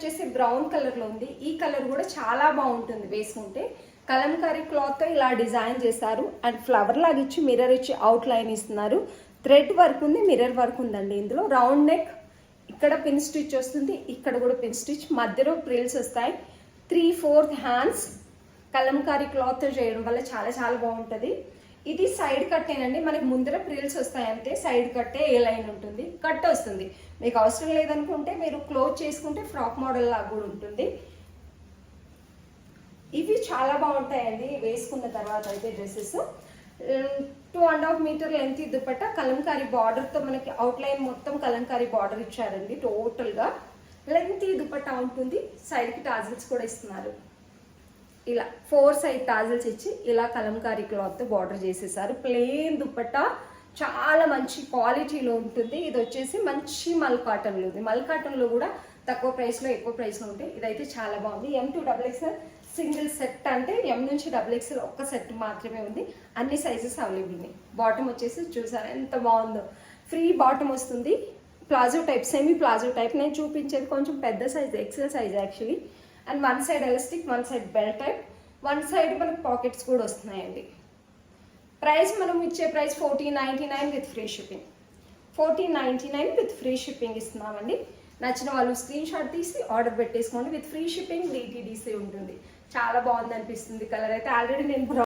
వచ్చేసి brown colour లో ఉంది. ఈ కలర్ కూడా చాలా బాగుంటుంది వేసుకుంటే. కలంకారీ క్లాత్ తో ఇలా డిజైన్ చేశారు అండ్ ఫ్లవర్ లాగా ఇచ్చి మిర్రర్ ఇచ్చి అవుట్ లైన్ ఇస్తున్నారు. థ్రెడ్ వర్క్ ఉంది, మిర్రర్ వర్క్ ఉందండి. ఇందులో రౌండ్ నెక్, ఇక్కడ పిన్ స్టిచ్ వస్తుంది, ఇక్కడ కూడా పిన్ స్టిచ్, మధ్యలో ప్రిల్స్ వస్తాయి. 3/4 హ్యాండ్స్ కలంకారీ క్లాత్ తో చేయడం వల్ల చాలా చాలా బాగుంటుంది. ఇది సైడ్ కట్టేనండి, మనకి ముందర ప్రిల్స్ వస్తాయి అంతే. సైడ్ కట్టే ఏ లైన్ ఉంటుంది, కట్ వస్తుంది. మీకు అవసరం లేదనుకుంటే మీరు క్లోజ్ చేసుకుంటే ఫ్రాక్ మోడల్ లాగా కూడా ఉంటుంది. ఇవి చాలా బాగుంటాయండి వేసుకున్న తర్వాత అయితే dresses. 2.5 metre length dupatta, Kalamkari బార్డర్తో మనకి అవుట్లైన్ మొత్తం కలంకారీ బార్డర్ ఇచ్చారండి. టోటల్గా లెంత్ దుపట్టా ఉంటుంది. సైడ్కి టాజిల్స్ కూడా ఇస్తున్నారు. ఇలా 4 సైడ్ టాజిల్స్ ఇచ్చి ఇలా కలంకారీ క్లాత్ బార్డర్ చేసేసారు. ప్లెయిన్ దుపట్టా చాలా మంచి క్వాలిటీలో ఉంటుంది. ఇది వచ్చేసి మంచి మల్ కాటన్లో ఉంది. మల్ కాటన్లో కూడా తక్కువ ప్రైస్లో ఎక్కువ ప్రైస్లో ఉంటాయి. ఇదైతే చాలా బాగుంది. M2XXL సింగిల్ సెట్ అంటే M నుంచి XXL ఒక్క సెట్ మాత్రమే ఉంది. అన్ని సైజెస్ అవైలబుల్ ఉన్నాయి. బాటమ్ వచ్చేసి చూసారా ఎంత బాగుందో, ఫ్రీ బాటమ్ వస్తుంది. Palazzo type, semi palazzo type. నేను చూపించేది కొంచెం పెద్ద size, XL size actually. And one side elastic, one side belt type, one side మనకు పాకెట్స్ కూడా వస్తున్నాయండి. ప్రైస్ మనం ఇచ్చే price 1499 with free shipping. 1499 with free shipping ఇస్తున్నామండి. నచ్చిన వాళ్ళు స్క్రీన్ షాట్ తీసి ఆర్డర్ పెట్టేసుకోండి. విత్ ఫ్రీ షిప్పింగ్ DTDC ఉంటుంది. చాలా బాగుంది అనిపిస్తుంది కలర్ అయితే. ఆల్రెడీ నేను